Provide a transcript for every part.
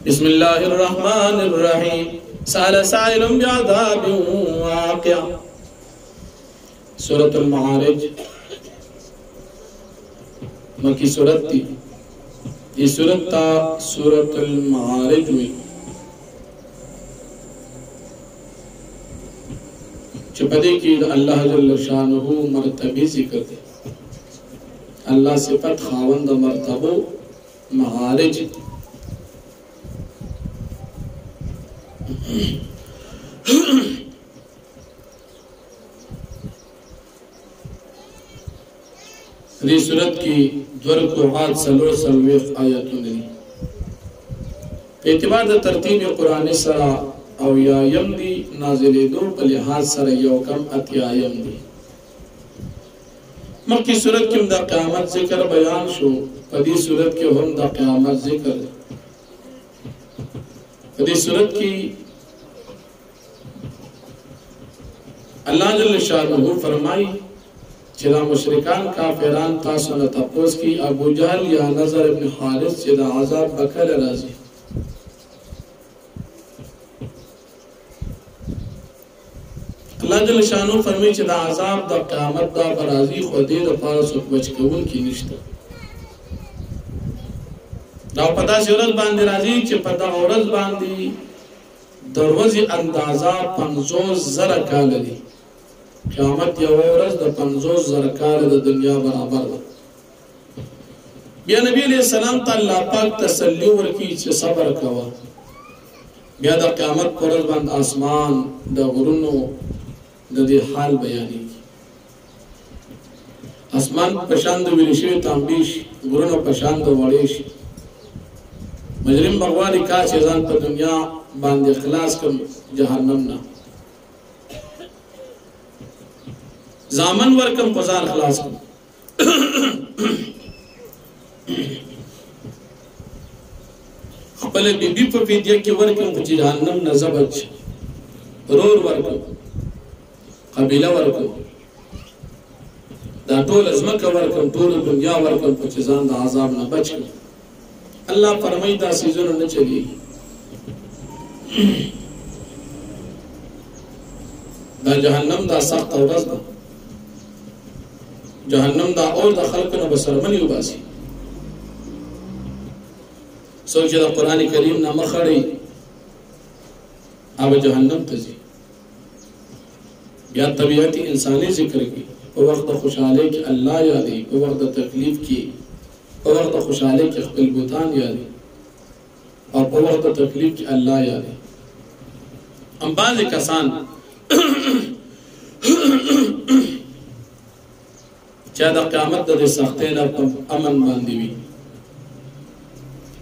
बिस्मिल्लाहिर्रहमानिर्रहीम। साल साइलुम बिअज़ाबिन वाक़िअ। सूरतुल मारिज मक्की सूरत थी। ये सूरत था सूरतुल मारिज में चुपदे की अल्लाह जल्ल शानुहु मर्तबे जिक्र दे। अल्लाह सिफत खावंद मर्तबो मारिज। सूरत की द्वर को हाथ सलो सलवे आयतों ने एतबार तरतीब कुरान सरा अवयायम दी नाजिले दो लिहाज सर यौकम अत्यायम दी। मक्की सूरत की दा क़यामत जिक्र बयान शो पदी सूरत के हम दा क़यामत जिक्र पदी सूरत की अल्लाह जल्ल शानुहु फरमाई चिदा मुशरिकान काफिरान तासु न तपोस की अबू जहल या नज़र इब्न हारिस चिदा अज़ाब बकल राजी। अल्लाह जल्ल शानुहु फरमाई चिदा अज़ाब दा क़यामत दा बराजी खुदे द पार सुख बच कबूल की निश्ता दा पता औरत बांधी राजी च पता औरत बांधी दरवाज़े अंदाजा 50,000 काल दी। क़यामत या औरत द 50,000 काल द दुनिया बराबर दा। बिया नबी अलैहि सलाम ता अल्लाह पाक तसल्ली वर्की च सब्र कवा। बिया द क़यामत पर बंद आसमान द गुरुनो द दे हाल बयानी। आसमान पशांद विलिशे तांबीश गुरुनो पशांद वड़ेश मजरिम भगवान का चेजान पर दुनिया बांधे खलास कर जहन्नम ना जामन वर्कम पजार खलास कर अपने बीबी पर विद्या के वर्कम कुछ जहन्नम न ज़बच रोर वर्कम कबीला वर्कम दाटोल अज़मा का वर्कम टोल दुनिया वर्कम कुछ जान दा आज़ाब न बच अल्लाह फरमाइदा सीजन न चली दा जहन्नम दा सख्त औरस दा जहन्नम दा और दा खल्क न बसरमनी उबासी सोचे दा कुरान करीम ना मखड़ी अब जहन्नम तजी या तबीयती इंसानी जिक्र की वक्त खुशहाली की अल्लाह यादी वक्त तकलीफ की वक्त खुशहाली के खिल बुतान यादी और वक्त तकलीफ की अल्लाह यादी। अंबाज कसान चादा क़यामत दे सख्ते ना अमन बांधी हुई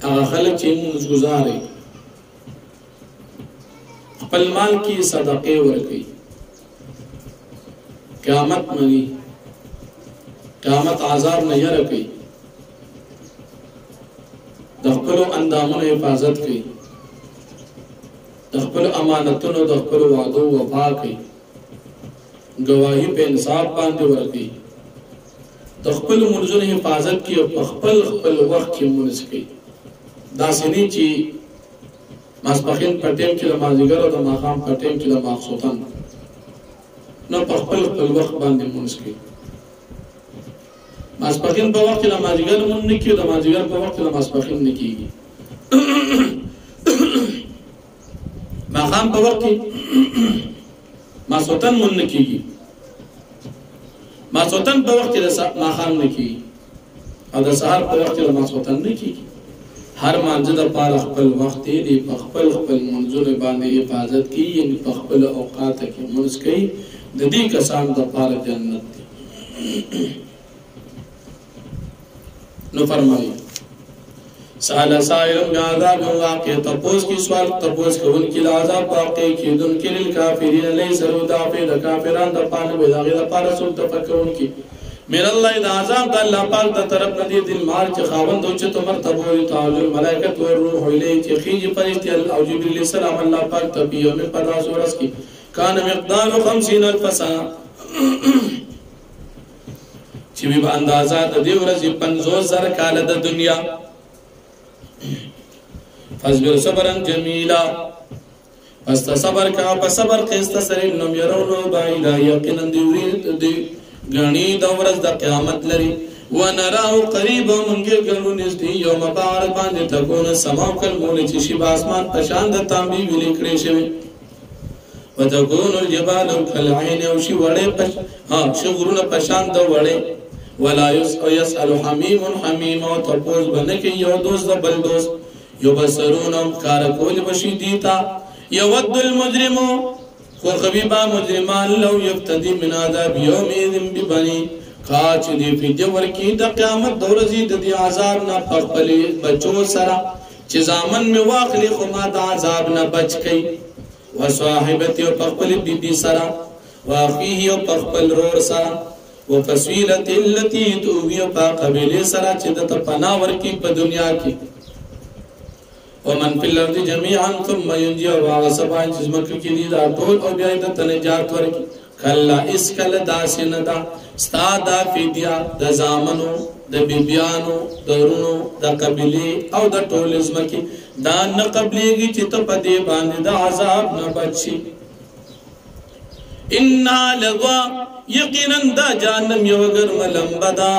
आगा खलक चीमुज गुजारे अपल माल की सदक़े वर्की क़यामत मनी क़यामत आज़ाब नहीं रखी दखलो अंदामों हिफाजत की दखलो अमानतों दखलो वादो वफा की गवाही पे इंसाफ बांधे वर्की दखलो मुर्जों हिफाजत की और पखपल खपल वक्त की मुर्ज की दासिनी ची मास्पखिन पटेम की लमाजिगर और दमाखाम पटेम की लमाखसोतन न पखपल खपल वक्त बांधे मुर्ज की मास्पखिन पर वक्त नमाजिगर मुन निकी नमाजिगर पर वक्त नमास्पखिन निकीगी माखाम पर वक्त मासोतन मुन निकीगी मासोतन पर वक्त माखाम निकीगी और दसहार पर वक्त मासोतन निकीगी हर मांझद पार खपल वक्त दी पखपल खपल मंजूर बांधे हिफाजत की यानी पखपल औकात की मुर्ज की ददी कसान द पार जन्नत न फरमाई साला साइलम बिअज़ाब वाक़िअ तपोस की सवाल तपोस के उनकी अज़ाब वाक़िअ की दुन के लिल काफिरीन लैस रुदाफे द काफिरान द पान बेदागे द पार सुन तफक्कुर की मेरा अल्लाह द अज़ाब द अल्लाह पाक द तरफ नदी दिल मार के खावंद उच्च तमर तबो ताजुल मलाइकत व रूह इलैहि के खीज फरिश्ते और जिब्रील सलाम अल्लाह पाक तबियो में पदा सूरज की कान मिक़दार 50,000 सना चिवी अंदाजा दे वरज 50,000 काल द दुनिया فاصبر صبرا جمیلا پس صبر کا پس صبر قسط سره نم يرونو بعیدا یقینا دی غنی د ورځ د قیامت لري ونراه قریبا منګه ګلو نږدې یوم بار باندې تكون سما کلمول چې شی باسمان پشان د تانبی ویل کړی شوی وتكون الجبال كالعين او شی وړې پش شغرونه پشان د وړې ولا يسأل حميم حميم او تپوس بنکه یو دوست د بل دوست یبصرون کار کول بشی دیتا یود المجرم وخبيبا مجرمان لو يفتدي من عذاب يومئذ ببني کاچ دی فدیه ورکی د قیامت دورزی د دی عذاب نه خپل بچو سره چې زامن می واخلی خو ما د عذاب نه بچ کی وصاحبته او خپل بیبي سره واخيه او خپل رور سره وفصيله التي توي قبيله سره چې د پناه ورکی په دنیا کې ومن في الارض جميعا ثم ينجي وعصبان جسمك کې دي دا ټول او بیا د تنجات ورکی کلا اسکل داسندا استادا فدیا د زامنو د بیبیانو د رونو د قبيله او د ټول ازمکي دا نه قبليږي چې ته په دې باندې د عذاب نه بچي ان لغوا یقینا دا جانم یو ګرملم بدا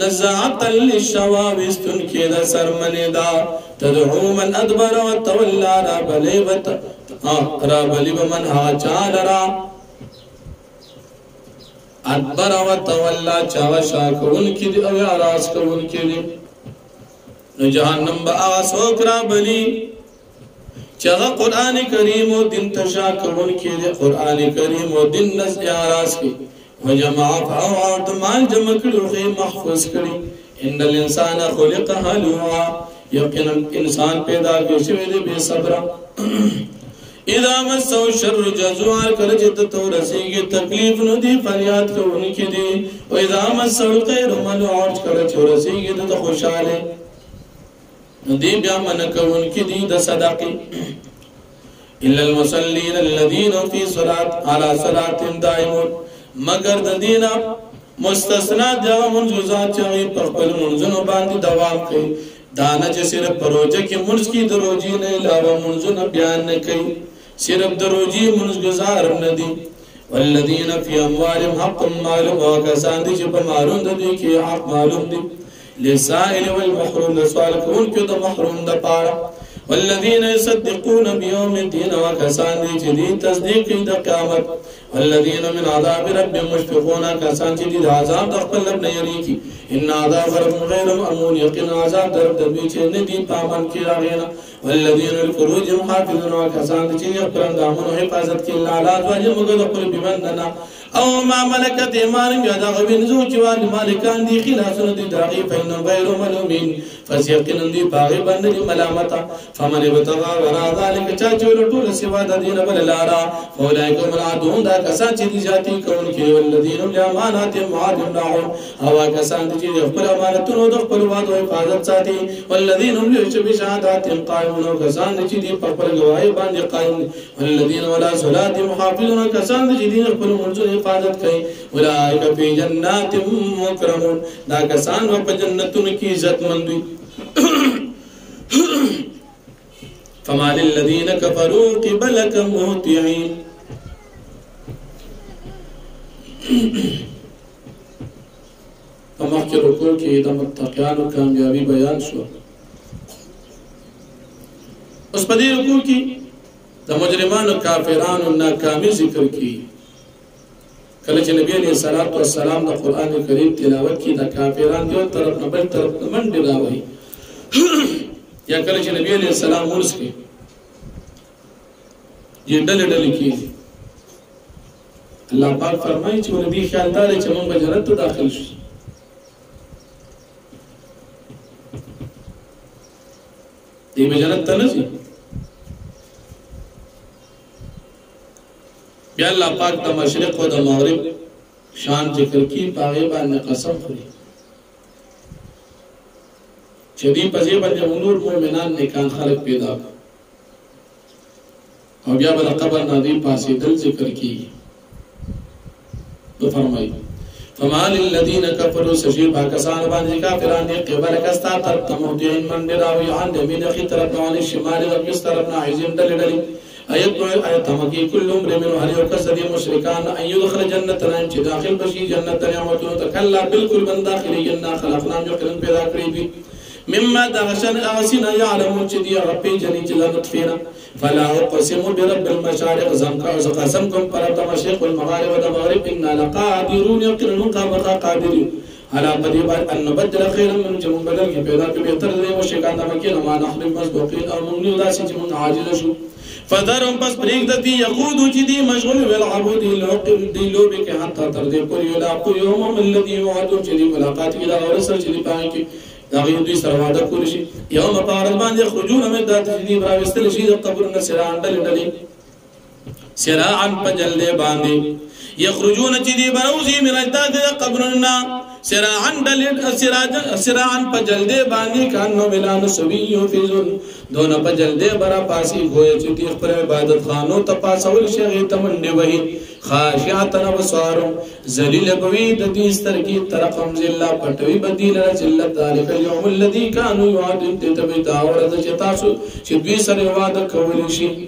نزعت للشوا واستن کې د سرمنه دا تدعو من ادبر وتولى را بلی من ها چالرا ادبر وتولى چاوا شاکون کی دی او اراس کون کی دی نو جهنم با آسوک را بلی چاگا قرآن کریم و دن تشا کون کی دی قرآن کریم و دن نس اراس کی و جمع فاوات مال جمع کرو خی محفوظ کری ان الانسان خلق حلوا یقینا انسان پیدا کیسوی دی بے صبرا اذا مسو شر جزوار کله چې ته رسیږي تکلیف نو دی فریاد کوونکی دی او اذا مسو خیر منوع کله چې رسیږي ته خوشاله نو دی بیا من کوونکی دی د صدقې الا المصلين الذين في صلاه على صلاه دائمون مگر د دینا مستثنا د منځات چې په خپل منځونو باندې دوام کوي دانا چې صرف پروژه کې منځ کې دروځي نه علاوه منځونه بیان نه کوي صرف دروجی منز گزار ندی والذین فی اموالهم حق معلوم وکسان دی چې په مالون د دوی کې حق معلوم دی للسائل والمحروم سوال کوونکو د محروم د پاره والذین یصدقون بیوم الدین وکسان دی چې دی تصدیق کوي د قیامت والذین من عذاب ربهم مشفقون کسان چې دی عذاب د خپل رب نه یریږي ان عذاب رب غیر مأمون یقین عذاب در د دوی چې نه دی پامن کې راغینا والذین للفروج محافظون وکسان چې خپل اندامونو حفاظت کوي الله تعالی موږ د خپل بمندنا او ما ملکت ایمان یا دا غوینځو چې وال مالکان دي خلاصونه دي داغي فین غیر ملومین فسيقن دي باغي باندې ملامت فمن ابتغى وراء ذلك چا چې ټول سوا د دین بل لارا اولئک مرادون دا کسان چې دي ذاتی کون کې والذین لامانات معادون او کسان چې خپل امانتونو د خپل وعده حفاظت ساتي والذین هم بشهادات قائمون کسان چې دي په خپل گواهی باندې قائم والذین ولا صلاه محافظون کسان چې دي خپل منځو حفاظت کوي اولئک فی جنات مکرمون دا کسان په جنتونو کې عزت مند وي فما للذین کفروا قبلک مهطعین فمخکې رکوع کې د متقیانو کامیابی بیان شو اوس په دې رکوع کې د مجرمانو کافرانو ناکامي ذکر کی کله چې نبی علیہ الصلوۃ والسلام د قران کریم تلاوت کی د کافرانو یو طرف نه بل طرف منډه راوي یا کله چې نبی علیہ السلام ورس کې یہ ډلې کې الله پاک فرمایي چې نبی خیال دار چې موږ به جنت ته داخل شو دې به جنت ته نه شي بیا الله پاک د مشرق او د مغرب شان ذکر کی پاغه باندې قسم خوري چې دې په ځای باندې نور مؤمنان نیکان خلق پیدا او بیا به قبر نادي پاسې دل ذکر کی تو فرمایي فما للذین کفروا سشی پاکستان باندې کافران دی قبل کستا تر تموتین من دراوی عن یمین اخی طرف عن الشمال وقس طرف عزم دلدلی آیت مکی کل امر من هر یو کس دی مشرکان ان يدخل جنتنا چې داخل بشي جنت نعمتونو تکلا بالکل من داخلي جنہ خلقنا جو کرن پیدا کړی دي مما دغشن اغسنا يعلمون چې دی ربي جنی چې لطفینا فلا اقسم برب المشارق قسمكم فرب مشرق والمغارب والمغرب انا لقادرون يقرن مقابقا قادرين على قديبا ان نبدل خيرا من جمع بدل کی پیدا کی بہتر دے مشرکان مکین ما نحن مسبوقين او من ذات چې عاجز شو فذرهم بس بريك دتي يقودوا جدي مشغول بالعبود دلو بك حتى ترضي كل يلاقوا يوم الذي يوعدون جدي ملاقات الى ورسل جدي باقي داغي دوی سره وعده کول شي یوم پارل باندې خرجون من ذات جدي براوستل شي د قبر سراعن دلدلي سراعن پجل باندې يخرجون جدي بروزي من ذات قبرنا سراعن پجلدے باندې کانو ملان سویو فیزن دون پجلدے برا پاسی گوئے چتی پر عبادت خانو تپاسول شیغی تمنڈے وحی خاشعتن بصارم ذلیل بوید دیستر کی ترقم زلہ پٹوی بدیل رجلت ذالک اليوم الذي كانوا يوعدون تتبی داورد چتاسو چدوی سر وعد کولی شی